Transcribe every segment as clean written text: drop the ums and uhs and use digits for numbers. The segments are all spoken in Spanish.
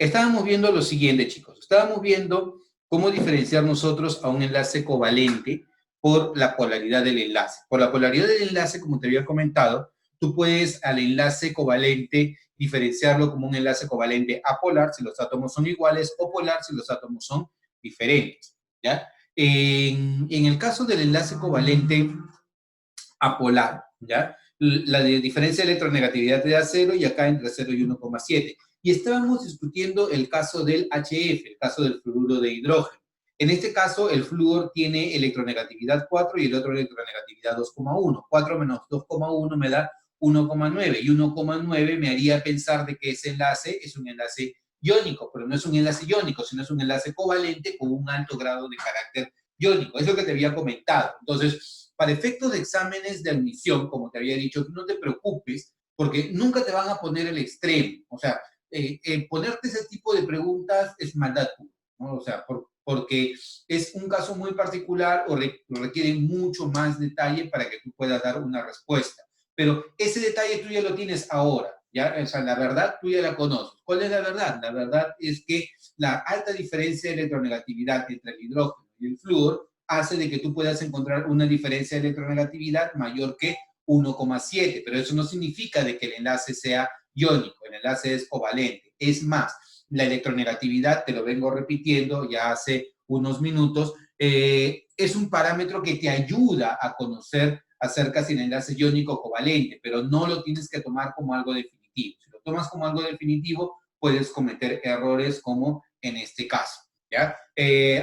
Estábamos viendo lo siguiente, chicos. Estábamos viendo cómo diferenciar nosotros a un enlace covalente por la polaridad del enlace. Por la polaridad del enlace, como te había comentado, tú puedes al enlace covalente diferenciarlo como un enlace covalente apolar si los átomos son iguales o polar si los átomos son diferentes, ¿ya? En el caso del enlace covalente apolar, ¿ya? La diferencia de electronegatividad te da 0 y acá entre 0 y 1,7. Y estábamos discutiendo el caso del HF, el caso del fluoruro de hidrógeno. En este caso, el flúor tiene electronegatividad 4 y el otro electronegatividad 2,1. 4 menos 2,1 me da 1,9 y 1,9 me haría pensar de que ese enlace es un enlace iónico, pero no es un enlace iónico, sino es un enlace covalente con un alto grado de carácter iónico. Es lo que te había comentado. Entonces, para efectos de exámenes de admisión, como te había dicho, no te preocupes, porque nunca te van a poner el extremo. O sea, ponerte ese tipo de preguntas es maldad pura, ¿no? O sea, porque es un caso muy particular o requiere mucho más detalle para que tú puedas dar una respuesta. Pero ese detalle tú ya lo tienes ahora, ¿ya? O sea, la verdad tú ya la conoces. ¿Cuál es la verdad? La verdad es que la alta diferencia de electronegatividad entre el hidrógeno y el flúor hace de que tú puedas encontrar una diferencia de electronegatividad mayor que 1,7, pero eso no significa de que el enlace sea iónico, el enlace es covalente. Es más, la electronegatividad, te lo vengo repitiendo ya hace unos minutos, es un parámetro que te ayuda a conocer acerca si el enlace es iónico o covalente, pero no lo tienes que tomar como algo definitivo. Si lo tomas como algo definitivo, puedes cometer errores como en este caso, ¿ya?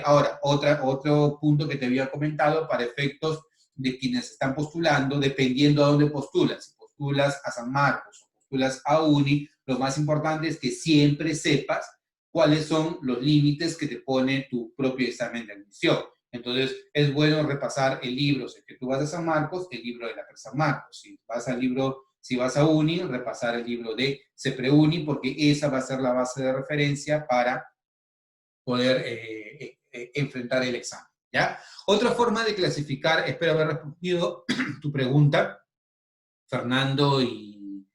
Ahora, otro punto que te había comentado para efectos de quienes están postulando, dependiendo a dónde postulas. Si postulas a San Marcos o postulas a UNI, lo más importante es que siempre sepas cuáles son los límites que te pone tu propio examen de admisión. Entonces, es bueno repasar el libro, si es que tú vas a San Marcos, el libro de la San Marcos. Si vas a UNI, repasar el libro de CEPREUNI, porque esa va a ser la base de referencia para poder enfrentar el examen, ¿ya? Otra forma de clasificar, espero haber respondido tu pregunta, Fernando y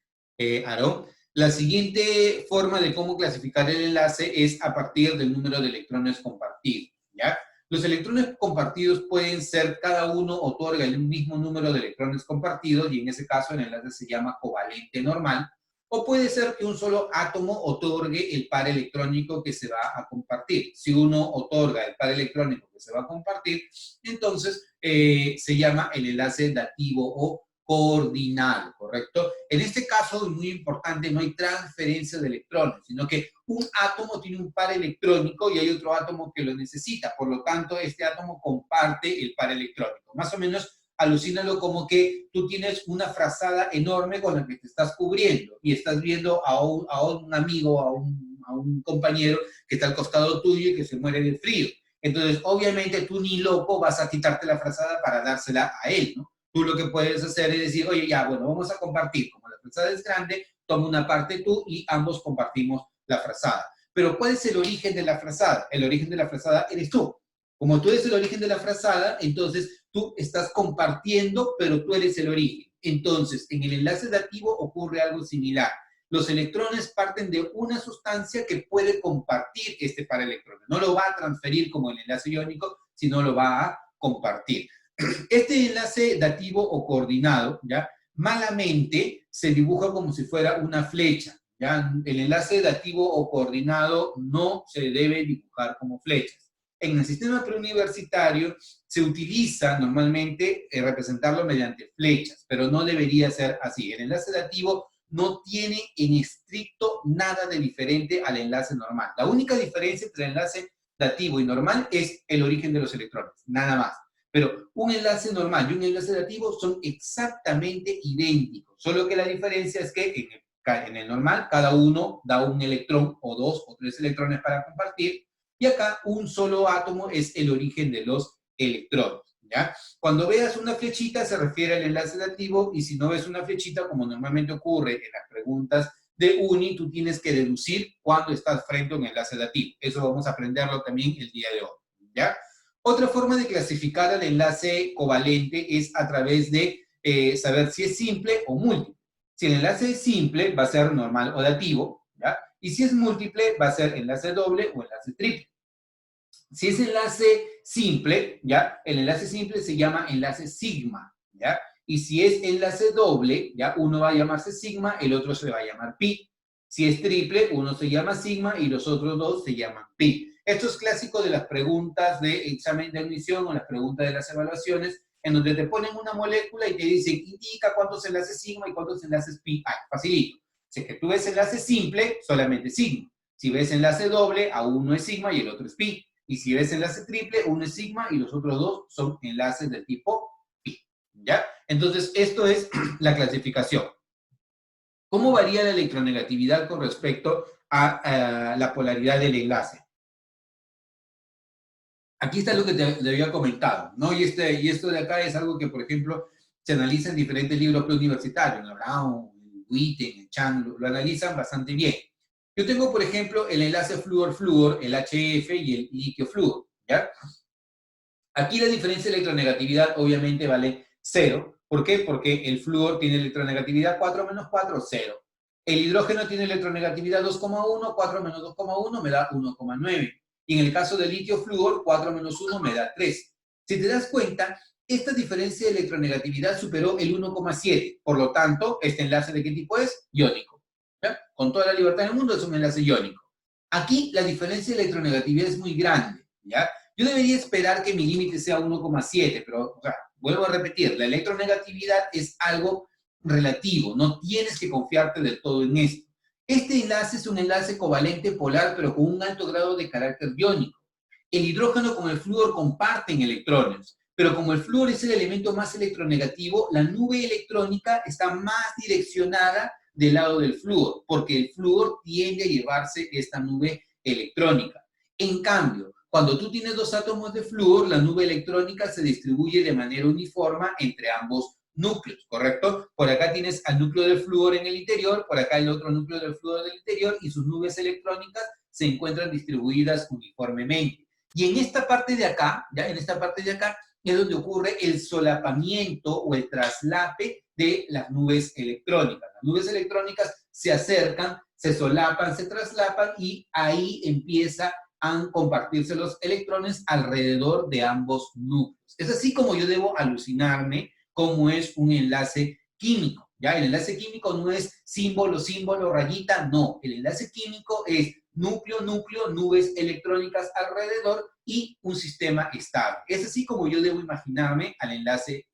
Aarón. La siguiente forma de cómo clasificar el enlace es a partir del número de electrones compartidos, ¿ya? Los electrones compartidos pueden ser, cada uno otorga el mismo número de electrones compartidos y en ese caso el enlace se llama covalente normal, o puede ser que un solo átomo otorgue el par electrónico que se va a compartir. Si uno otorga el par electrónico que se va a compartir, entonces se llama el enlace dativo o coordinado, ¿correcto? En este caso, es muy importante, no hay transferencia de electrones, sino que un átomo tiene un par electrónico y hay otro átomo que lo necesita. Por lo tanto, este átomo comparte el par electrónico. Más o menos, alucínalo como que tú tienes una frazada enorme con la que te estás cubriendo y estás viendo a un amigo, a un compañero que está al costado tuyo y que se muere de frío. Entonces, obviamente, tú ni loco vas a quitarte la frazada para dársela a él, ¿no? Tú lo que puedes hacer es decir, oye, ya, bueno, vamos a compartir. Como la frazada es grande, toma una parte tú y ambos compartimos la frazada. Pero ¿cuál es el origen de la frazada? El origen de la frazada eres tú. Como tú eres el origen de la frazada, entonces tú estás compartiendo, pero tú eres el origen. Entonces, en el enlace dativo ocurre algo similar. Los electrones parten de una sustancia que puede compartir este par electrones. No lo va a transferir como el enlace iónico, sino lo va a compartir. Este enlace dativo o coordinado, ¿ya? Malamente se dibuja como si fuera una flecha, ¿ya? El enlace dativo o coordinado no se debe dibujar como flechas. En el sistema preuniversitario se utiliza normalmente representarlo mediante flechas, pero no debería ser así. El enlace dativo no tiene en estricto nada de diferente al enlace normal. La única diferencia entre el enlace dativo y normal es el origen de los electrones, nada más. Pero un enlace normal y un enlace dativo son exactamente idénticos, solo que la diferencia es que en el normal cada uno da un electrón o dos o tres electrones para compartir, y acá un solo átomo es el origen de los electrones, ¿ya? Cuando veas una flechita se refiere al enlace dativo, y si no ves una flechita, como normalmente ocurre en las preguntas de UNI, tú tienes que deducir cuando estás frente a un enlace dativo. Eso vamos a aprenderlo también el día de hoy, ¿ya? Otra forma de clasificar al enlace covalente es a través de saber si es simple o múltiple. Si el enlace es simple, va a ser normal o dativo, ¿ya? Y si es múltiple, va a ser enlace doble o enlace triple. Si es enlace simple, ¿ya? El enlace simple se llama enlace sigma, ¿ya? Y si es enlace doble, ¿ya? Uno va a llamarse sigma, el otro se va a llamar pi. Si es triple, uno se llama sigma y los otros dos se llaman pi. Esto es clásico de las preguntas de examen de admisión o las preguntas de las evaluaciones, en donde te ponen una molécula y te dicen, indica cuántos enlaces sigma y cuántos enlaces pi hay. Facilito. Si es que tú ves enlace simple, solamente sigma. Si ves enlace doble, a uno es sigma y el otro es pi. Y si ves enlace triple, uno es sigma y los otros dos son enlaces del tipo pi. ¿Ya? Entonces, esto es la clasificación. ¿Cómo varía la electronegatividad con respecto a la polaridad del enlace? Aquí está lo que te había comentado, ¿no? Y esto de acá es algo que, por ejemplo, se analiza en diferentes libros preuniversitarios, en la Brown, en Witten, en Chan, lo analizan bastante bien. Yo tengo, por ejemplo, el enlace flúor-flúor, el HF y el litio-flúor, ¿ya? Aquí la diferencia de electronegatividad obviamente vale 0. ¿Por qué? Porque el flúor tiene electronegatividad 4 menos 4, 0. El hidrógeno tiene electronegatividad 2,1, 4 menos 2,1 me da 1,9. Y en el caso del litio-flúor, 4 menos 1 me da 3. Si te das cuenta, esta diferencia de electronegatividad superó el 1,7. Por lo tanto, ¿este enlace de qué tipo es? Iónico. ¿Ya? Con toda la libertad del mundo es un enlace iónico. Aquí la diferencia de electronegatividad es muy grande, ¿ya? Yo debería esperar que mi límite sea 1,7, pero, o sea, vuelvo a repetir, la electronegatividad es algo relativo, no tienes que confiarte del todo en esto. Este enlace es un enlace covalente polar, pero con un alto grado de carácter iónico. El hidrógeno con el flúor comparten electrones, pero como el flúor es el elemento más electronegativo, la nube electrónica está más direccionada del lado del flúor, porque el flúor tiende a llevarse esta nube electrónica. En cambio, cuando tú tienes dos átomos de flúor, la nube electrónica se distribuye de manera uniforme entre ambos núcleos, ¿correcto? Por acá tienes al núcleo del flúor en el interior, por acá el otro núcleo del flúor del interior, y sus nubes electrónicas se encuentran distribuidas uniformemente. Y en esta parte de acá, ya en esta parte de acá, es donde ocurre el solapamiento o el traslape de las nubes electrónicas. Las nubes electrónicas se acercan, se solapan, se traslapan y ahí empieza a compartirse los electrones alrededor de ambos núcleos. Es así como yo debo alucinarme cómo es un enlace químico. ¿Ya? El enlace químico no es símbolo, símbolo, rayita, no. El enlace químico es núcleo, núcleo, nubes electrónicas alrededor y un sistema estable. Es así como yo debo imaginarme al enlace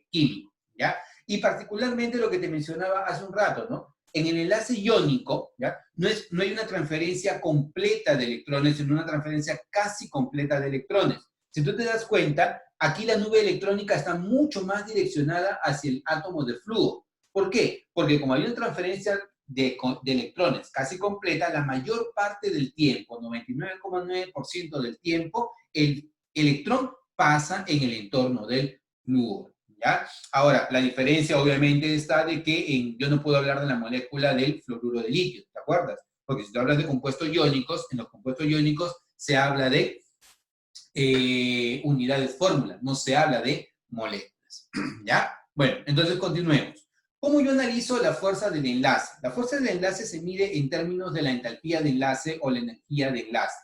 químico, ¿ya? Y particularmente lo que te mencionaba hace un rato, ¿no? En el enlace iónico, ¿ya? No hay una transferencia completa de electrones, sino una transferencia casi completa de electrones. Si tú te das cuenta, aquí la nube electrónica está mucho más direccionada hacia el átomo de flúor. ¿Por qué? Porque como hay una transferencia de electrones casi completa, la mayor parte del tiempo, 99,9% del tiempo, el electrón pasa en el entorno del flúor. ¿Ya? Ahora, la diferencia obviamente está de que yo no puedo hablar de la molécula del fluoruro de litio, ¿te acuerdas? Porque si tú hablas de compuestos iónicos, en los compuestos iónicos se habla de unidades fórmula, no se habla de moléculas. ¿Ya? Bueno, entonces continuemos. ¿Cómo yo analizo la fuerza del enlace? La fuerza del enlace se mide en términos de la entalpía de enlace o la energía de enlace.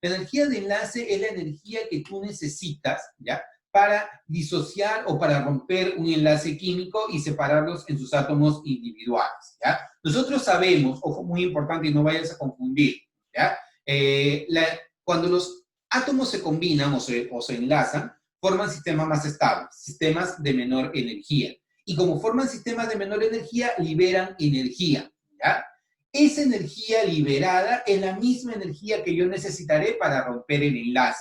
La energía de enlace es la energía que tú necesitas, ¿ya?, para disociar o para romper un enlace químico y separarlos en sus átomos individuales, ¿ya? Nosotros sabemos, ojo muy importante y no vayas a confundir, ¿ya? Cuando los átomos se combinan o se enlazan, forman sistemas más estables, sistemas de menor energía. Y como forman sistemas de menor energía, liberan energía, ¿ya? Esa energía liberada es la misma energía que yo necesitaré para romper el enlace.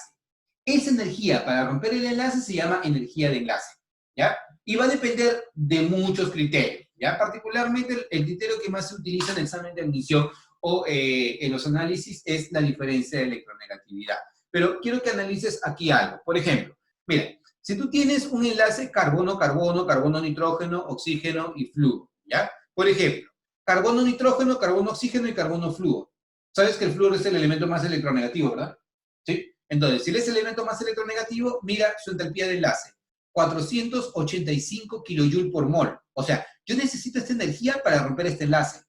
Esa energía para romper el enlace se llama energía de enlace, ¿ya? Y va a depender de muchos criterios, ¿ya? Particularmente el criterio que más se utiliza en el examen de admisión o en los análisis es la diferencia de electronegatividad. Pero quiero que analices aquí algo. Por ejemplo, mira, si tú tienes un enlace carbono-carbono, carbono-nitrógeno, oxígeno y flúor, ¿ya? Por ejemplo, carbono-nitrógeno, carbono-oxígeno y carbono-flúor. Sabes que el flúor es el elemento más electronegativo, ¿verdad? ¿Sí? Entonces, si él es el elemento más electronegativo, mira su entalpía de enlace. 485 kJ por mol. O sea, yo necesito esta energía para romper este enlace.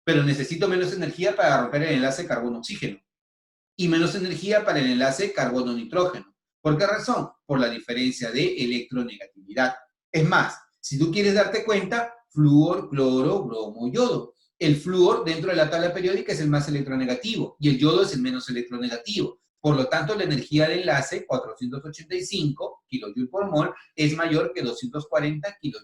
pero necesito menos energía para romper el enlace carbono-oxígeno y menos energía para el enlace carbono-nitrógeno. ¿Por qué razón? Por la diferencia de electronegatividad. Es más, si tú quieres darte cuenta, flúor, cloro, bromo, yodo. El flúor dentro de la tabla periódica es el más electronegativo y el yodo es el menos electronegativo. Por lo tanto, la energía del enlace, 485 kJ por mol, es mayor que 240 kJ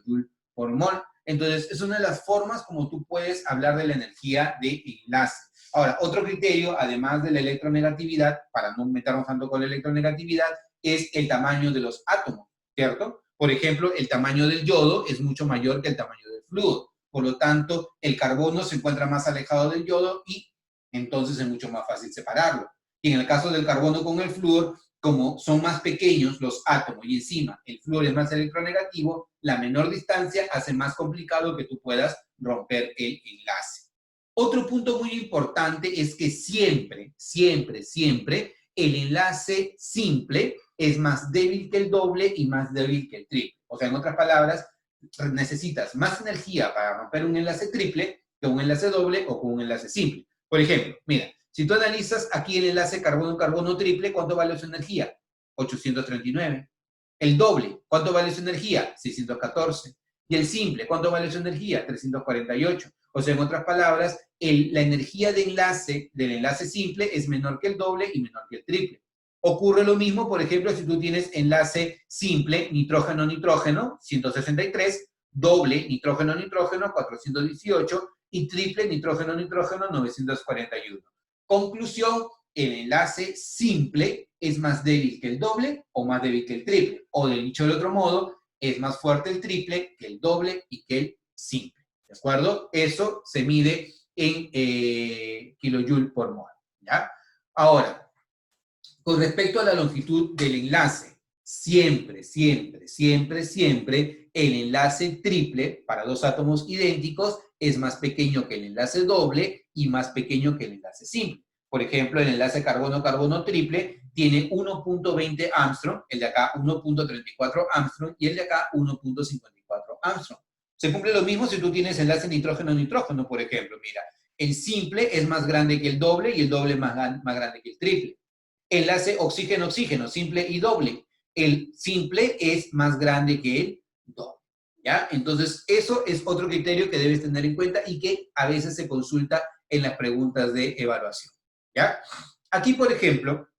por mol. Entonces, es una de las formas como tú puedes hablar de la energía de enlace. Ahora, otro criterio, además de la electronegatividad, para no meternos tanto con la electronegatividad, es el tamaño de los átomos, ¿cierto? Por ejemplo, el tamaño del yodo es mucho mayor que el tamaño del flúor. Por lo tanto, el carbono se encuentra más alejado del yodo y entonces es mucho más fácil separarlo. Y en el caso del carbono con el flúor, como son más pequeños los átomos y encima el flúor es más electronegativo, la menor distancia hace más complicado que tú puedas romper el enlace. Otro punto muy importante es que siempre, siempre, siempre el enlace simple es más débil que el doble y más débil que el triple. O sea, en otras palabras, necesitas más energía para romper un enlace triple que un enlace doble o con un enlace simple. Por ejemplo, mira, si tú analizas aquí el enlace carbono-carbono triple, ¿cuánto vale su energía? 839. El doble, ¿cuánto vale su energía? 614. Y el simple, ¿cuánto vale su energía? 348. O sea, en otras palabras, la energía de enlace del enlace simple es menor que el doble y menor que el triple. Ocurre lo mismo, por ejemplo, si tú tienes enlace simple nitrógeno-nitrógeno, 163, doble nitrógeno-nitrógeno, 418, y triple nitrógeno-nitrógeno, 941. Conclusión, el enlace simple es más débil que el doble o más débil que el triple. O dicho de otro modo, es más fuerte el triple que el doble y que el simple. ¿De acuerdo? Eso se mide en kilojoule por mol. ¿Ya? Ahora, con respecto a la longitud del enlace, siempre, siempre, siempre, siempre, el enlace triple para dos átomos idénticos es más pequeño que el enlace doble y más pequeño que el enlace simple. Por ejemplo, el enlace carbono-carbono triple tiene 1.20 Armstrong, el de acá 1.34 Armstrong y el de acá 1.54 Armstrong. Se cumple lo mismo si tú tienes enlace nitrógeno-nitrógeno, por ejemplo. Mira, el simple es más grande que el doble y el doble más grande que el triple. Enlace oxígeno-oxígeno, simple y doble. El simple es más grande que el doble. ¿Ya? Entonces, eso es otro criterio que debes tener en cuenta y que a veces se consulta en las preguntas de evaluación. ¿Ya? Aquí, por ejemplo,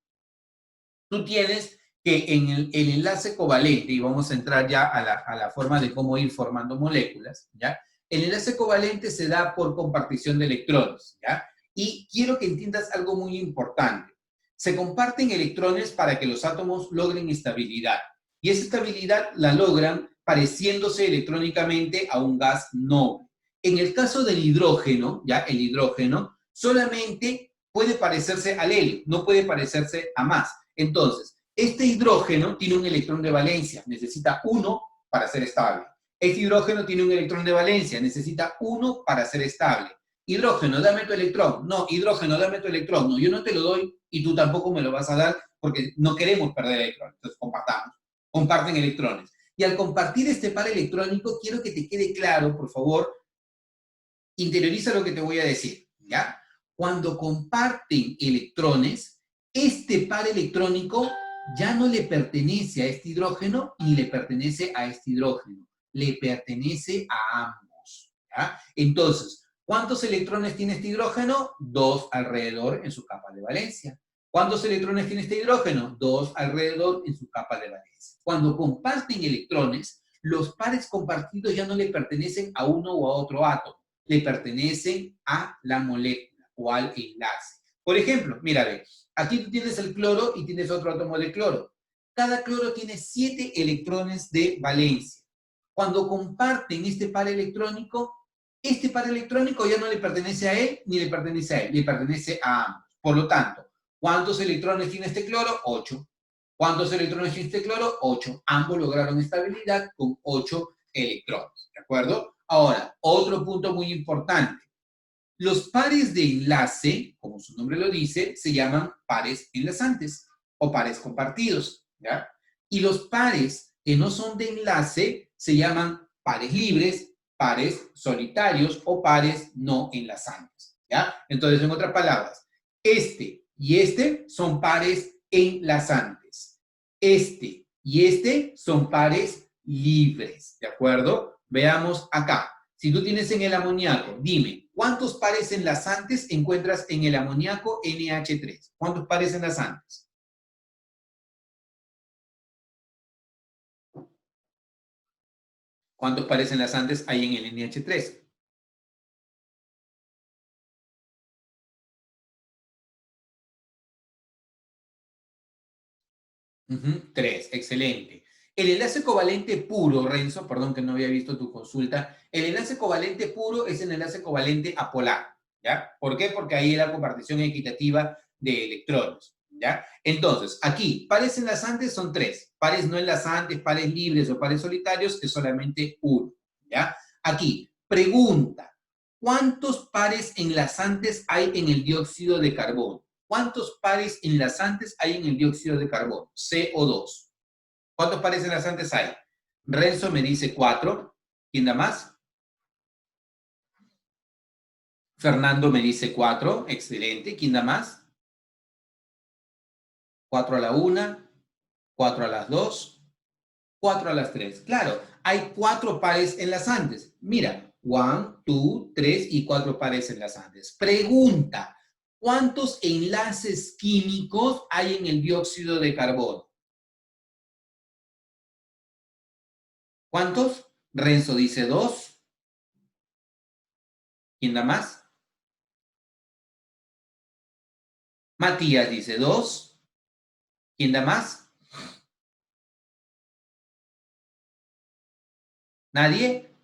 tú tienes que en el enlace covalente, y vamos a entrar ya a la forma de cómo ir formando moléculas, ¿ya? El enlace covalente se da por compartición de electrones, ¿ya? Y quiero que entiendas algo muy importante. Se comparten electrones para que los átomos logren estabilidad. Y esa estabilidad la logran pareciéndose electrónicamente a un gas noble. En el caso del hidrógeno, ¿ya? El hidrógeno solamente puede parecerse al helio, no puede parecerse a más. Entonces, este hidrógeno tiene un electrón de valencia, necesita uno para ser estable. Este hidrógeno tiene un electrón de valencia, necesita uno para ser estable. Hidrógeno, dame tu electrón. No, hidrógeno, dame tu electrón. No, yo no te lo doy y tú tampoco me lo vas a dar porque no queremos perder electrones. Entonces, compartamos. Comparten electrones. Y al compartir este par electrónico, quiero que te quede claro, por favor, interioriza lo que te voy a decir, ¿ya? Cuando comparten electrones, este par electrónico ya no le pertenece a este hidrógeno ni le pertenece a este hidrógeno, le pertenece a ambos, ¿ya? Entonces, ¿cuántos electrones tiene este hidrógeno? 2 alrededor en su capa de valencia. ¿Cuántos electrones tiene este hidrógeno? 2 alrededor en su capa de valencia. Cuando comparten electrones, los pares compartidos ya no le pertenecen a uno o a otro átomo, le pertenecen a la molécula o al enlace. Por ejemplo, mira, ve, aquí tú tienes el cloro y tienes otro átomo de cloro. Cada cloro tiene 7 electrones de valencia. Cuando comparten este par electrónico ya no le pertenece a él ni le pertenece a él, le pertenece a ambos. Por lo tanto, ¿cuántos electrones tiene este cloro? 8. ¿Cuántos electrones tiene este cloro? 8. Ambos lograron estabilidad con 8 electrones. ¿De acuerdo? Ahora, otro punto muy importante. Los pares de enlace, como su nombre lo dice, se llaman pares enlazantes o pares compartidos, ¿ya? Y los pares que no son de enlace se llaman pares libres pares solitarios o pares no enlazantes, ¿ya? Entonces, en otras palabras, este y este son pares enlazantes. Este y este son pares libres, ¿de acuerdo? Veamos acá. Si tú tienes en el amoníaco, dime, ¿cuántos pares enlazantes encuentras en el amoníaco NH3? ¿Cuántos pares enlazantes? ¿Cuántos pares enlazantes hay en el NH3? Tres, excelente. El enlace covalente puro, Renzo, perdón que no había visto tu consulta, el enlace covalente puro es el enlace covalente apolar, ¿ya? ¿Por qué? Porque ahí hay la compartición equitativa de electrones, ¿ya? Entonces, aquí, pares enlazantes son tres, pares no enlazantes, pares libres o pares solitarios es solamente uno, ¿ya? Aquí, pregunta, ¿cuántos pares enlazantes hay en el dióxido de carbono? ¿Cuántos pares enlazantes hay en el dióxido de carbono? CO2. ¿Cuántos pares enlazantes hay? Renzo me dice 4. ¿Quién da más? Fernando me dice 4. Excelente. ¿Quién da más? 4 a la 1, 4 a las 2, 4 a las 3. Claro, hay 4 pares enlazantes. Mira, 1, 2, 3 y 4 pares enlazantes. Pregunta, ¿cuántos enlaces químicos hay en el dióxido de carbono? ¿Cuántos? Renzo dice 2. ¿Quién da más? Matías dice 2. ¿Quién da más? ¿Nadie?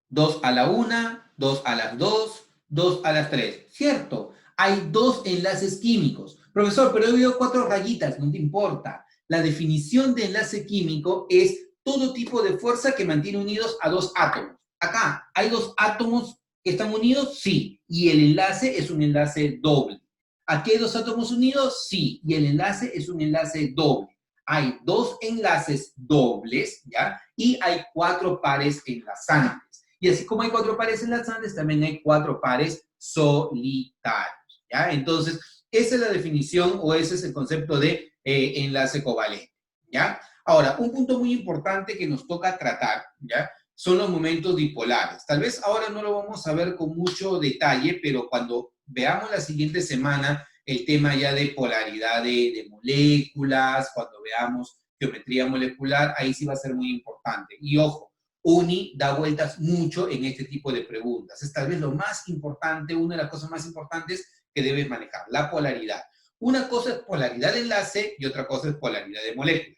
2 a la 1, 2 a las 2, 2 a las 3. ¿Cierto? Hay 2 enlaces químicos. Profesor, pero he oído 4 rayitas, no te importa. La definición de enlace químico es todo tipo de fuerza que mantiene unidos a 2 átomos. Acá, ¿hay 2 átomos que están unidos? Sí. ¿Y el enlace es un enlace doble? ¿Aquí hay 2 átomos unidos? Sí. ¿Y el enlace es un enlace doble? Hay 2 enlaces dobles, ¿ya? Y hay 4 pares enlazantes. Y así como hay 4 pares enlazantes, también hay 4 pares solitarios, ¿ya? Entonces, esa es la definición o ese es el concepto de enlace covalente, ¿ya? Ahora, un punto muy importante que nos toca tratar, ¿ya? Son los momentos dipolares. Tal vez ahora no lo vamos a ver con mucho detalle, pero cuando veamos la siguiente semana el tema ya de polaridad de moléculas, cuando veamos geometría molecular, ahí sí va a ser muy importante. Y ojo, UNI da vueltas mucho en este tipo de preguntas. Es tal vez lo más importante, una de las cosas más importantes que debes manejar, la polaridad. Una cosa es polaridad de enlace y otra cosa es polaridad de molécula.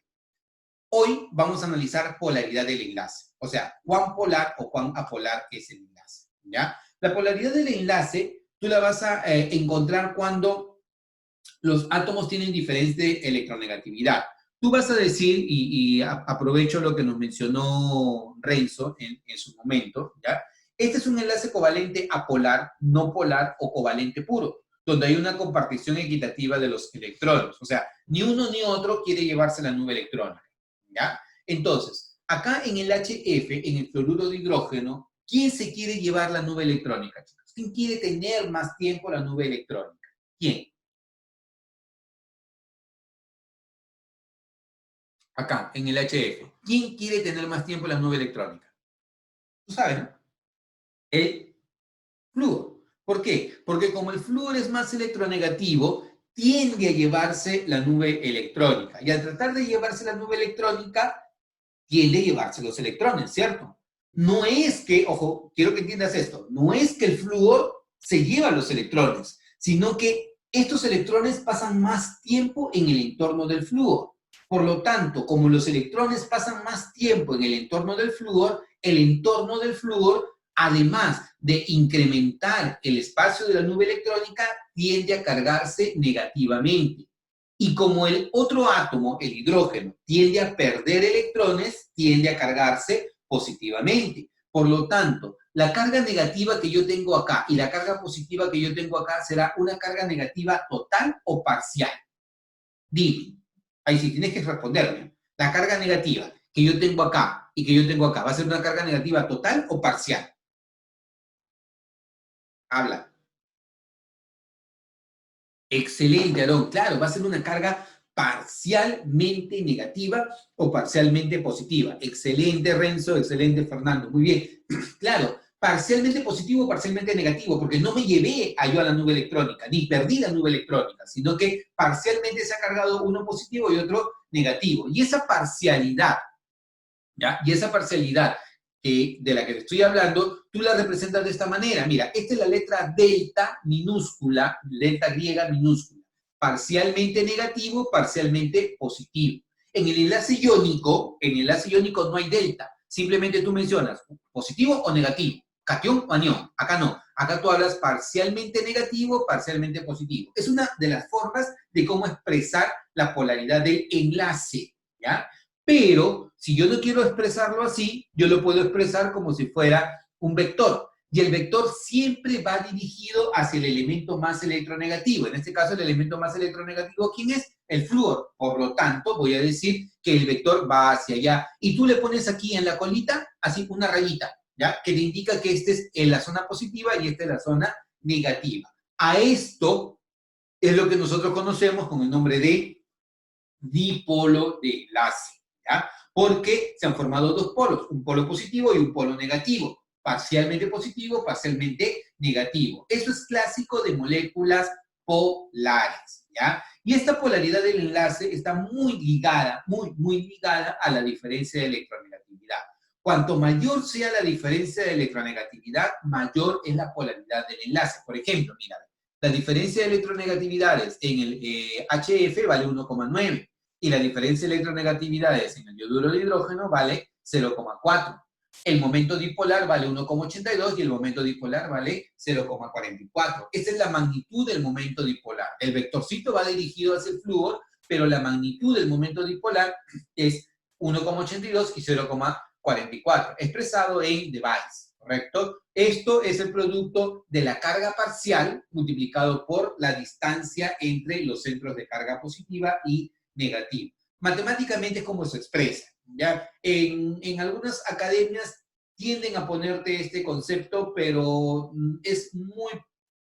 Hoy vamos a analizar polaridad del enlace, o sea, cuán polar o cuán apolar es el enlace, ¿ya? La polaridad del enlace tú la vas a encontrar cuando los átomos tienen diferente electronegatividad. Tú vas a decir, y aprovecho lo que nos mencionó Renzo en su momento, ¿ya? Este es un enlace covalente apolar, no polar o covalente puro, donde hay una compartición equitativa de los electrones. O sea, ni uno ni otro quiere llevarse la nube electrónica, ¿ya? Entonces, acá en el HF, en el fluoruro de hidrógeno, ¿quién se quiere llevar la nube electrónica, chicos? ¿Quién quiere tener más tiempo la nube electrónica? ¿Quién? Acá, en el HF. ¿Quién quiere tener más tiempo en la nube electrónica? Tú sabes, ¿no? El flúor. ¿Por qué? Porque como el flúor es más electronegativo, tiende a llevarse la nube electrónica. Y al tratar de llevarse la nube electrónica, tiende a llevarse los electrones, ¿cierto? No es que, ojo, quiero que entiendas esto, no es que el flúor se lleva los electrones, sino que estos electrones pasan más tiempo en el entorno del flúor. Por lo tanto, como los electrones pasan más tiempo en el entorno del flúor, además de incrementar el espacio de la nube electrónica, tiende a cargarse negativamente. Y como el otro átomo, el hidrógeno, tiende a perder electrones, tiende a cargarse positivamente. Por lo tanto, la carga negativa que yo tengo acá y la carga positiva que yo tengo acá será una carga negativa total o parcial. Dime, ahí sí tienes que responderme. La carga negativa que yo tengo acá y que yo tengo acá, ¿va a ser una carga negativa total o parcial? Habla. Excelente, Aarón. Claro, va a ser una carga parcialmente negativa o parcialmente positiva. Excelente, Renzo. Excelente, Fernando. Muy bien. Claro, parcialmente positivo o parcialmente negativo, porque no me llevé yo a la nube electrónica, ni perdí la nube electrónica, sino que parcialmente se ha cargado uno positivo y otro negativo. Y esa parcialidad, ¿ya? Y esa parcialidad de la que te estoy hablando, tú la representas de esta manera. Mira, esta es la letra delta minúscula, delta griega minúscula. Parcialmente negativo, parcialmente positivo. En el enlace iónico no hay delta. Simplemente tú mencionas positivo o negativo, catión o anión. Acá no. Acá tú hablas parcialmente negativo, parcialmente positivo. Es una de las formas de cómo expresar la polaridad del enlace, ¿ya? Pero si yo no quiero expresarlo así, yo lo puedo expresar como si fuera un vector. Y el vector siempre va dirigido hacia el elemento más electronegativo. En este caso, el elemento más electronegativo, ¿quién es? El flúor. Por lo tanto, voy a decir que el vector va hacia allá. Y tú le pones aquí en la colita, así una rayita, ¿ya? Que te indica que este es en la zona positiva y esta es la zona negativa. A esto es lo que nosotros conocemos con el nombre de dipolo de enlace, ¿ya? Porque se han formado dos polos, un polo positivo y un polo negativo, parcialmente positivo, parcialmente negativo. Eso es clásico de moléculas polares, ¿ya? Y esta polaridad del enlace está muy ligada, muy ligada a la diferencia de electronegatividad. Cuanto mayor sea la diferencia de electronegatividad, mayor es la polaridad del enlace. Por ejemplo, mira, la diferencia de electronegatividades en el HF vale 1,9 y la diferencia de electronegatividades en el yoduro de hidrógeno vale 0,4. El momento dipolar vale 1,82 y el momento dipolar vale 0,44. Esa es la magnitud del momento dipolar. El vectorcito va dirigido hacia el flúor, pero la magnitud del momento dipolar es 1,82 y 0,44, expresado en device, ¿correcto? Esto es el producto de la carga parcial multiplicado por la distancia entre los centros de carga positiva y negativa. Matemáticamente es como se expresa, ¿ya? En algunas academias tienden a ponerte este concepto, pero es muy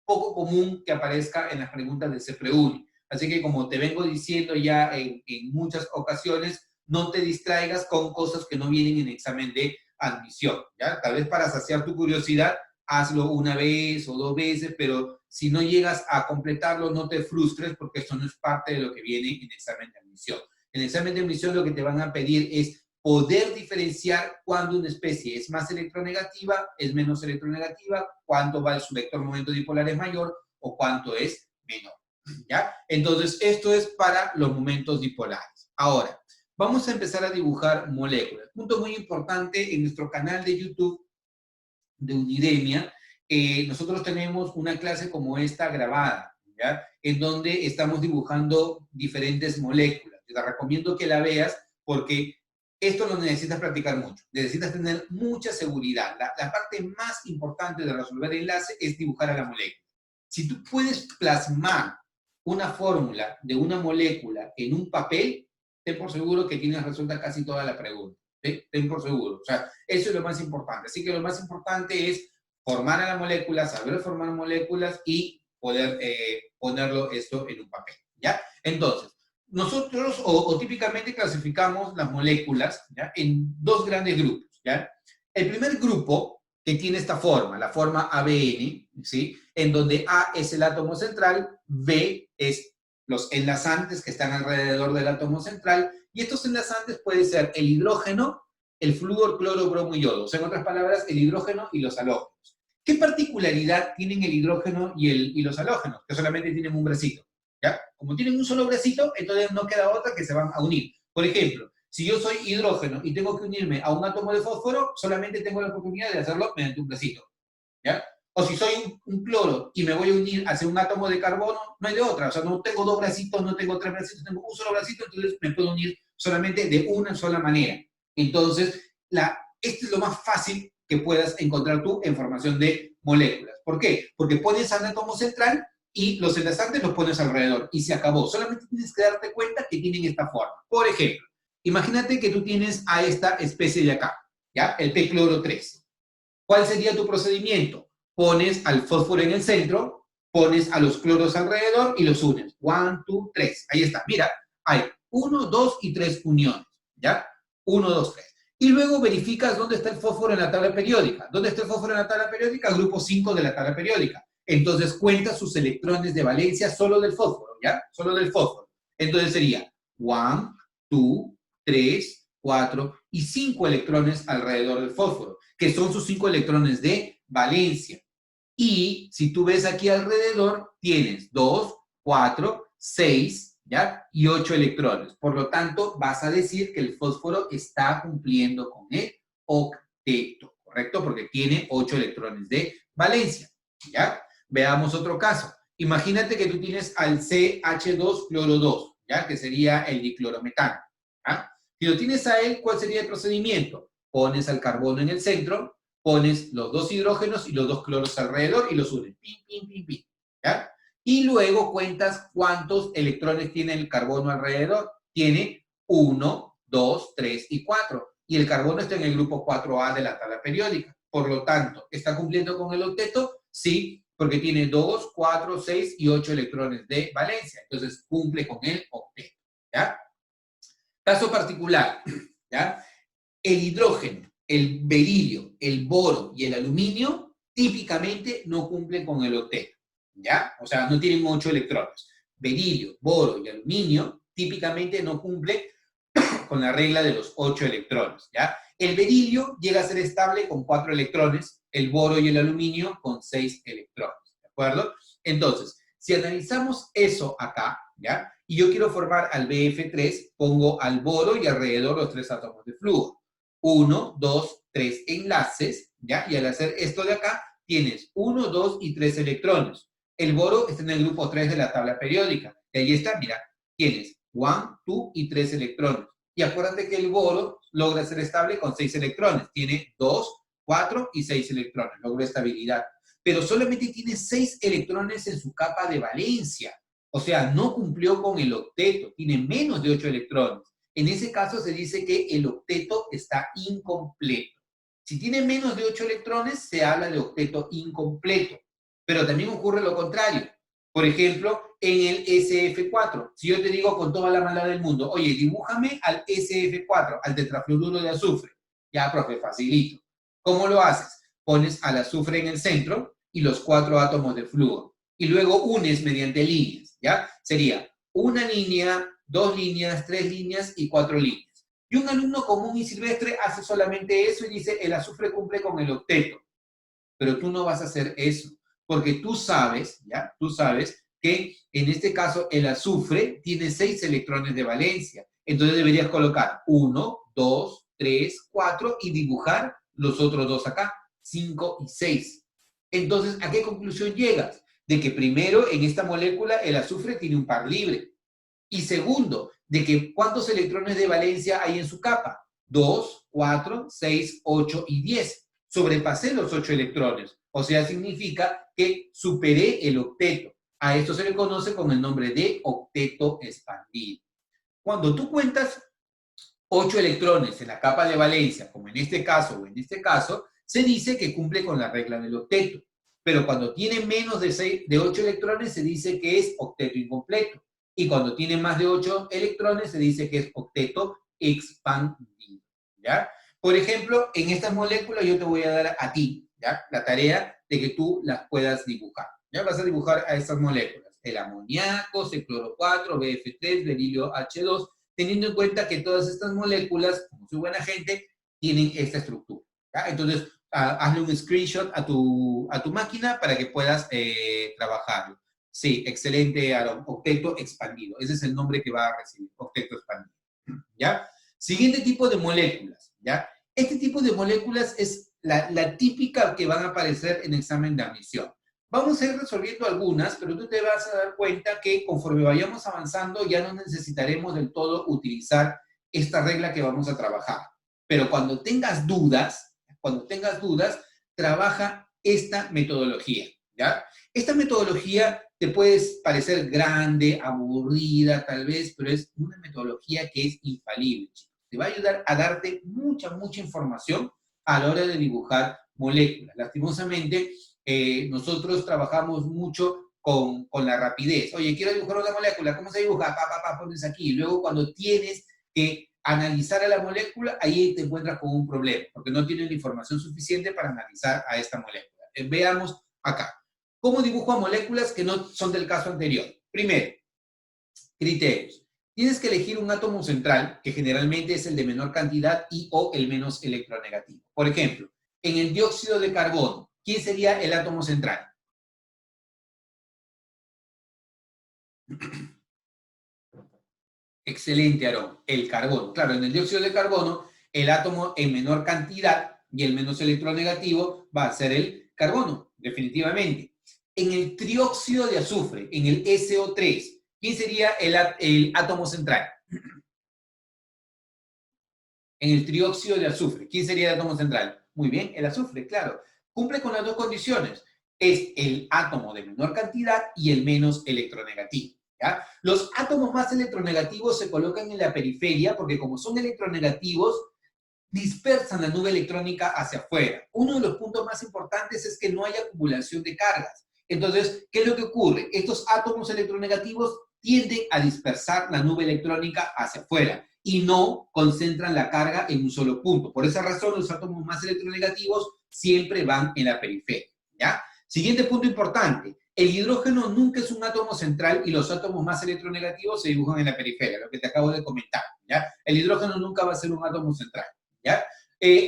poco común que aparezca en las preguntas del CEPREUNI. Así que como te vengo diciendo ya en muchas ocasiones, no te distraigas con cosas que no vienen en examen de admisión, ¿ya? Tal vez para saciar tu curiosidad, hazlo una vez o dos veces, pero si no llegas a completarlo, no te frustres porque esto no es parte de lo que viene en examen de admisión. En el examen de admisión lo que te van a pedir es poder diferenciar cuándo una especie es más electronegativa, es menos electronegativa, cuánto va su vector momento dipolar es mayor o cuánto es menor, ¿ya? Entonces, esto es para los momentos dipolares. Ahora, vamos a empezar a dibujar moléculas. Punto muy importante, en nuestro canal de YouTube de Unidemia, nosotros tenemos una clase como esta grabada, ¿ya? En donde estamos dibujando diferentes moléculas. Te recomiendo que la veas porque esto lo necesitas practicar mucho. Necesitas tener mucha seguridad. La parte más importante de resolver el enlace es dibujar a la molécula. Si tú puedes plasmar una fórmula de una molécula en un papel, ten por seguro que tienes resuelta casi toda la pregunta. ¿Sí? Ten por seguro. O sea, eso es lo más importante. Así que lo más importante es formar a la molécula, saber formar moléculas y poder ponerlo esto en un papel, ¿ya? Entonces, nosotros típicamente clasificamos las moléculas, ¿ya? En dos grandes grupos, ¿ya? El primer grupo que tiene esta forma, la forma ABN, ¿sí? En donde A es el átomo central, B es los enlazantes que están alrededor del átomo central, y estos enlazantes pueden ser el hidrógeno, el flúor, cloro, bromo y yodo. O sea, en otras palabras, el hidrógeno y los halógenos. ¿Qué particularidad tienen el hidrógeno y los halógenos? Que solamente tienen un bracito, ¿ya? Como tienen un solo bracito, entonces no queda otra que se van a unir. Por ejemplo, si yo soy hidrógeno y tengo que unirme a un átomo de fósforo, solamente tengo la oportunidad de hacerlo mediante un bracito, ¿ya? O si soy un cloro y me voy a unir hacia un átomo de carbono, no hay de otra. O sea, no tengo dos bracitos, no tengo tres bracitos, tengo un solo bracito, entonces me puedo unir solamente de una sola manera. Entonces, esto es lo más fácil que puedas encontrar tú en formación de moléculas. ¿Por qué? Porque pones al átomo central y los enlazantes los pones alrededor y se acabó. Solamente tienes que darte cuenta que tienen esta forma. Por ejemplo, imagínate que tú tienes a esta especie de acá, ¿ya? El p-cloro 3. ¿Cuál sería tu procedimiento? pones al fósforo en el centro, pones a los cloros alrededor y los unes. 1, 2, 3. Ahí está. Mira, hay 1, 2 y 3 uniones. ¿Ya? 1, 2, 3. Y luego verificas dónde está el fósforo en la tabla periódica. ¿Dónde está el fósforo en la tabla periódica? Grupo 5 de la tabla periódica. Entonces cuenta sus electrones de valencia solo del fósforo, ¿ya? Solo del fósforo. Entonces sería 1, 2, 3, 4 y 5 electrones alrededor del fósforo, que son sus 5 electrones de valencia. Y si tú ves aquí alrededor, tienes 2, 4, 6, ¿ya? Y 8 electrones. Por lo tanto, vas a decir que el fósforo está cumpliendo con el octeto, ¿correcto? Porque tiene 8 electrones de valencia, ¿ya? Veamos otro caso. Imagínate que tú tienes al CH2 cloro 2, ¿ya? Que sería el diclorometano, ¿ya? Si lo tienes a él, ¿cuál sería el procedimiento? Pones al carbono en el centro, pones los 2 hidrógenos y los 2 cloros alrededor y los unes. Pim, pim, pim, pim, ¿ya? Y luego cuentas cuántos electrones tiene el carbono alrededor. Tiene 1, 2, 3 y 4. Y el carbono está en el grupo 4A de la tabla periódica. Por lo tanto, ¿está cumpliendo con el octeto? Sí, porque tiene 2, 4, 6 y 8 electrones de valencia. Entonces, cumple con el octeto, ¿ya? Caso particular, ¿ya? El hidrógeno, el berilio, el boro y el aluminio típicamente no cumplen con el octeto, ¿ya? O sea, no tienen 8 electrones. Berilio, boro y aluminio típicamente no cumplen con la regla de los 8 electrones, ¿ya? El berilio llega a ser estable con 4 electrones, el boro y el aluminio con 6 electrones, ¿de acuerdo? Entonces, si analizamos eso acá, ¿ya? Y yo quiero formar al BF3, pongo al boro y alrededor los 3 átomos de flúor. 1, 2, 3 enlaces, ¿ya? Y al hacer esto de acá, tienes 1, 2 y 3 electrones. El boro está en el grupo 3 de la tabla periódica. Y ahí está, mira, tienes 1, 2 y 3 electrones. Y acuérdate que el boro logra ser estable con 6 electrones. Tiene 2, 4 y 6 electrones. Logra estabilidad. Pero solamente tiene 6 electrones en su capa de valencia. O sea, no cumplió con el octeto. Tiene menos de 8 electrones. En ese caso se dice que el octeto está incompleto. Si tiene menos de 8 electrones, se habla de octeto incompleto. Pero también ocurre lo contrario. Por ejemplo, en el SF4, si yo te digo con toda la maldad del mundo, oye, dibújame al SF4, al tetrafluoruro de azufre. Ya, profe, facilito. ¿Cómo lo haces? Pones al azufre en el centro y los 4 átomos de flúor. Y luego unes mediante líneas, ¿ya? Sería una línea, 2 líneas, 3 líneas y 4 líneas. Y un alumno común y silvestre hace solamente eso y dice, el azufre cumple con el octeto. Pero tú no vas a hacer eso, porque tú sabes, ¿ya? Tú sabes que en este caso el azufre tiene 6 electrones de valencia. Entonces deberías colocar 1, 2, 3, 4 y dibujar los otros dos acá, 5 y 6. Entonces, ¿a qué conclusión llegas? De que primero, en esta molécula, el azufre tiene un par libre. Y segundo, de que ¿cuántos electrones de valencia hay en su capa? 2, 4, 6, 8 y 10. Sobrepasé los 8 electrones. O sea, significa que superé el octeto. A esto se le conoce con el nombre de octeto expandido. Cuando tú cuentas 8 electrones en la capa de valencia, como en este caso o en este caso, se dice que cumple con la regla del octeto. Pero cuando tiene menos de 8 electrones, se dice que es octeto incompleto. Y cuando tiene más de 8 electrones, se dice que es octeto expandido, ¿ya? Por ejemplo, en estas moléculas yo te voy a dar a ti, ¿ya? La tarea de que tú las puedas dibujar. Ya vas a dibujar a estas moléculas. El amoníaco, C-cloro 4, BF3, berilio H2, teniendo en cuenta que todas estas moléculas, como soy buena gente, tienen esta estructura, ¿ya? Entonces, hazle un screenshot a tu máquina para que puedas trabajarlo. Sí, excelente, Aaron. Octeto expandido. Ese es el nombre que va a recibir, octeto expandido. ¿Ya? Siguiente tipo de moléculas, ¿ya? Este tipo de moléculas es la típica que van a aparecer en examen de admisión. Vamos a ir resolviendo algunas, pero tú te vas a dar cuenta que conforme vayamos avanzando ya no necesitaremos del todo utilizar esta regla que vamos a trabajar. Pero cuando tengas dudas, trabaja esta metodología, ¿ya? Esta metodología te puede parecer grande, aburrida tal vez, pero es una metodología que es infalible, chicos. Te va a ayudar a darte mucha información a la hora de dibujar moléculas. Lastimosamente, nosotros trabajamos mucho con la rapidez. Oye, quiero dibujar una molécula, ¿cómo se dibuja? Pones aquí. Y luego cuando tienes que analizar a la molécula, ahí te encuentras con un problema, porque no tienes la información suficiente para analizar a esta molécula. Veamos acá. ¿Cómo dibujo a moléculas que no son del caso anterior? Primero, criterios. Tienes que elegir un átomo central, que generalmente es el de menor cantidad y o el menos electronegativo. Por ejemplo, en el dióxido de carbono, ¿quién sería el átomo central? Excelente, Aarón. El carbono. Claro, en el dióxido de carbono, el átomo en menor cantidad y el menos electronegativo va a ser el carbono, definitivamente. En el trióxido de azufre, en el SO3, ¿quién sería el átomo central? En el trióxido de azufre, ¿quién sería el átomo central? Muy bien, el azufre, claro. Cumple con las dos condiciones. Es el átomo de menor cantidad y el menos electronegativo. ¿Ya? Los átomos más electronegativos se colocan en la periferia porque como son electronegativos, dispersan la nube electrónica hacia afuera. Uno de los puntos más importantes es que no hay acumulación de cargas. Entonces, ¿qué es lo que ocurre? Estos átomos electronegativos tienden a dispersar la nube electrónica hacia afuera y no concentran la carga en un solo punto. Por esa razón, los átomos más electronegativos siempre van en la periferia. ¿Ya? Siguiente punto importante. El hidrógeno nunca es un átomo central y los átomos más electronegativos se dibujan en la periferia, lo que te acabo de comentar. ¿Ya? El hidrógeno nunca va a ser un átomo central. ¿Ya?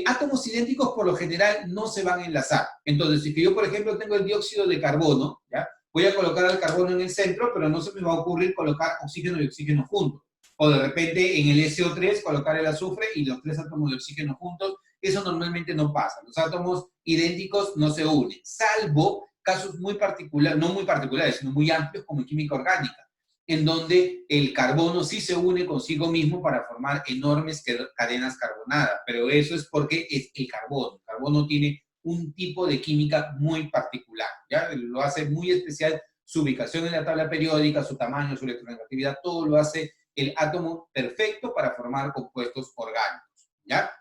Átomos idénticos por lo general no se van a enlazar. Entonces, si yo, por ejemplo, tengo el dióxido de carbono, ¿ya? Voy a colocar al carbono en el centro, pero no se me va a ocurrir colocar oxígeno y oxígeno juntos. O de repente en el SO3 colocar el azufre y los tres átomos de oxígeno juntos. Eso normalmente no pasa. Los átomos idénticos no se unen, salvo casos muy particulares, no muy particulares, sino muy amplios como en química orgánica, en donde el carbono sí se une consigo mismo para formar enormes cadenas carbonadas, pero eso es porque es el carbono. El carbono tiene un tipo de química muy particular, ¿ya? Lo hace muy especial, su ubicación en la tabla periódica, su tamaño, su electronegatividad, todo lo hace el átomo perfecto para formar compuestos orgánicos, ¿ya?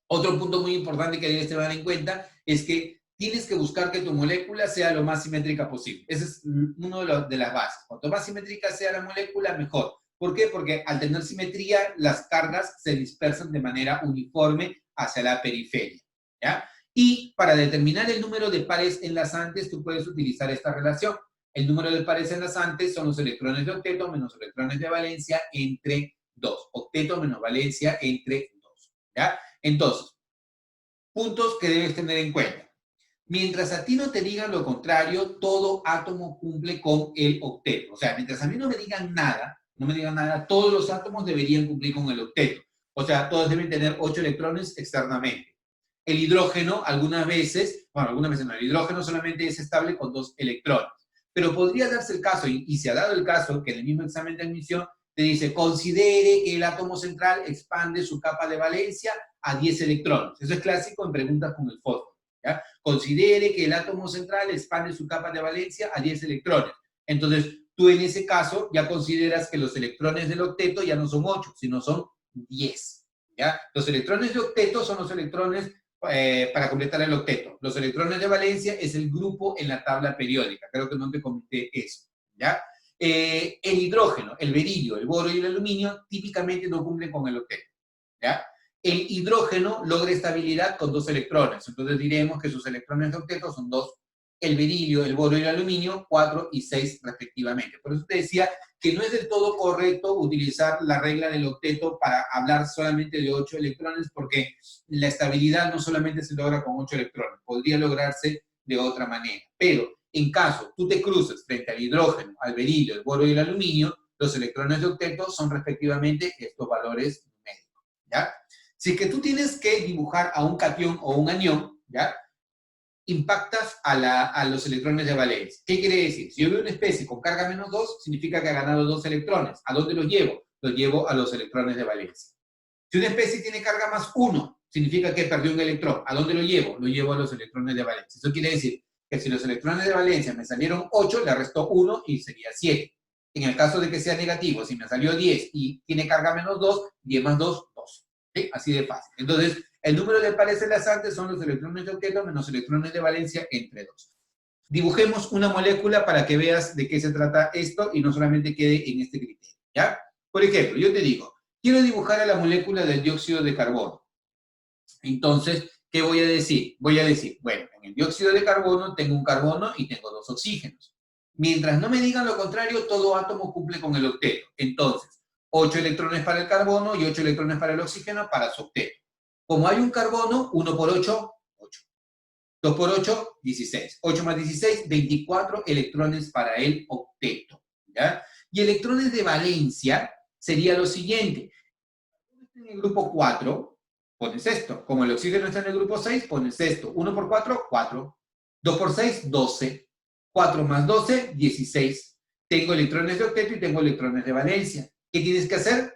Otro punto muy importante que debes tener en cuenta es que tienes que buscar que tu molécula sea lo más simétrica posible. Ese es uno de las bases. Cuanto más simétrica sea la molécula, mejor. ¿Por qué? Porque al tener simetría, las cargas se dispersan de manera uniforme hacia la periferia, ¿ya? Y para determinar el número de pares enlazantes, tú puedes utilizar esta relación. El número de pares enlazantes son los electrones de octeto menos electrones de valencia entre 2. Octeto menos valencia entre 2, ¿ya? Entonces, puntos que debes tener en cuenta. Mientras a ti no te digan lo contrario, todo átomo cumple con el octeto. O sea, mientras a mí no me digan nada, todos los átomos deberían cumplir con el octeto. O sea, todos deben tener 8 electrones externamente. El hidrógeno, algunas veces no, el hidrógeno solamente es estable con 2 electrones. Pero podría darse el caso, y se ha dado el caso, que en el mismo examen de admisión te dice, considere que el átomo central expande su capa de valencia a 10 electrones. Eso es clásico en preguntas con el fósforo, ¿ya? Considere que el átomo central expande su capa de valencia a 10 electrones. Entonces, tú en ese caso ya consideras que los electrones del octeto ya no son 8, sino son 10, ¿ya? Los electrones de octeto son los electrones para completar el octeto. Los electrones de valencia es el grupo en la tabla periódica. Creo que no te comenté eso, ¿ya? El hidrógeno, el berilio, el boro y el aluminio típicamente no cumplen con el octeto, ¿ya? El hidrógeno logra estabilidad con 2 electrones, entonces diremos que sus electrones de octeto son 2. El berilio, el boro y el aluminio, 4 y 6 respectivamente. Por eso te decía que no es del todo correcto utilizar la regla del octeto para hablar solamente de 8 electrones, porque la estabilidad no solamente se logra con 8 electrones, podría lograrse de otra manera. Pero en caso tú te cruces frente al hidrógeno, al berilio, el boro y el aluminio, los electrones de octeto son respectivamente estos valores numéricos, ¿ya? Si es que tú tienes que dibujar a un catión o un anión, ¿ya? Impactas a los electrones de valencia. ¿Qué quiere decir? Si yo veo una especie con carga menos 2, significa que ha ganado 2 electrones. ¿A dónde los llevo? Los llevo a los electrones de valencia. Si una especie tiene carga más 1, significa que perdió un electrón. ¿A dónde lo llevo? Lo llevo a los electrones de valencia. Eso quiere decir que si los electrones de valencia me salieron 8, le resto 1 y sería 7. En el caso de que sea negativo, si me salió 10 y tiene carga menos 2, 10 más 2, 2. ¿Sí? Así de fácil. Entonces, El número de pares enlazantes son los electrones de octeto menos electrones de valencia entre 2. Dibujemos una molécula para que veas de qué se trata esto y no solamente quede en este criterio, ¿ya? Por ejemplo, yo te digo, quiero dibujar a la molécula del dióxido de carbono. Entonces, ¿qué voy a decir? Voy a decir, bueno, en el dióxido de carbono tengo un carbono y tengo 2 oxígenos. Mientras no me digan lo contrario, todo átomo cumple con el octeto. Entonces, 8 electrones para el carbono y 8 electrones para el oxígeno para su octeto. Como hay un carbono, 1 por 8, 8. 2 por 8, 16. 8 más 16, 24 electrones para el octeto, ¿ya? Y electrones de valencia sería lo siguiente. En el grupo 4, pones esto. Como el oxígeno está en el grupo 6, pones esto. 1 por 4, 4. 2 por 6, 12. 4 más 12, 16. Tengo electrones de octeto y tengo electrones de valencia. ¿Qué tienes que hacer?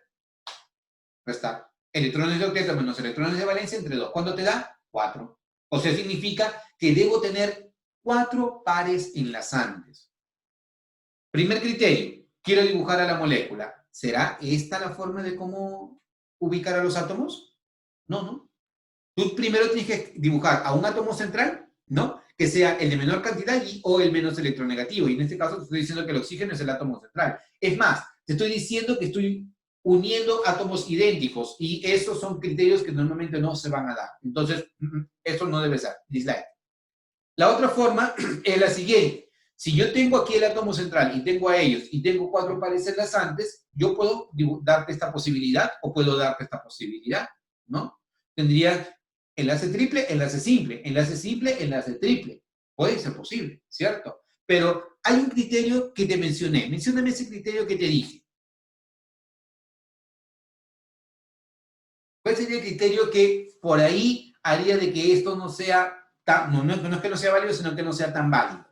Restar. Electrones de octeto menos electrones de valencia entre 2. ¿Cuánto te da? 4. O sea, significa que debo tener 4 pares enlazantes. Primer criterio. Quiero dibujar a la molécula. ¿Será esta la forma de cómo ubicar a los átomos? No, no. Tú primero tienes que dibujar a un átomo central, ¿no? Que sea el de menor cantidad o el menos electronegativo. Y en este caso te estoy diciendo que el oxígeno es el átomo central. Es más, te estoy diciendo que estoy uniendo átomos idénticos y esos son criterios que normalmente no se van a dar. Entonces, eso no debe ser. Dislike. La otra forma es la siguiente. Si yo tengo aquí el átomo central y tengo a ellos y tengo 4 pares enlazantes, yo puedo darte esta posibilidad o puedo darte esta posibilidad, ¿no? Tendría enlace triple, enlace simple, enlace simple, enlace triple. Puede ser posible, ¿cierto? Pero hay un criterio que te mencioné. Mencióname ese criterio que te dije. ¿Cuál sería el criterio que por ahí haría de que esto no sea tan, no es que no sea válido, sino que no sea tan válido?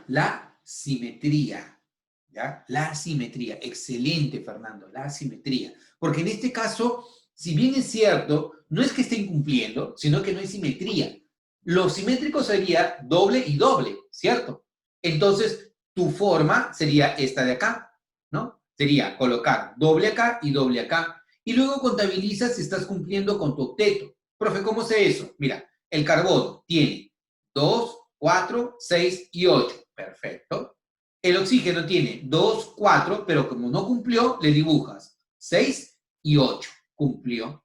La simetría, ¿ya? La simetría. Excelente, Fernando, la simetría. Porque en este caso, si bien es cierto, no es que esté incumpliendo, sino que no hay simetría. Lo simétrico sería doble y doble, ¿cierto? Entonces, tu forma sería esta de acá, ¿no? Sería colocar doble acá y doble acá. Y luego contabilizas si estás cumpliendo con tu octeto. Profe, ¿cómo sé eso? Mira, el carbono tiene 2, 4, 6 y 8. Perfecto. El oxígeno tiene 2, 4, pero como no cumplió, le dibujas 6 y 8. Cumplió.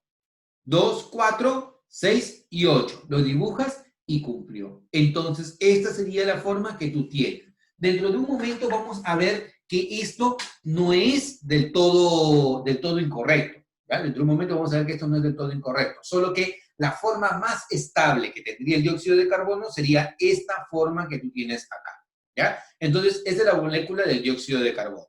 2, 4, 6 y 8. Lo dibujas y cumplió. Entonces, esta sería la forma que tú tienes. Dentro de un momento vamos a ver que esto no es del todo incorrecto. ¿Ya? Dentro de un momento vamos a ver que esto no es del todo incorrecto. Solo que la forma más estable que tendría el dióxido de carbono sería esta forma que tú tienes acá. ¿Ya? Entonces, esta es la molécula del dióxido de carbono.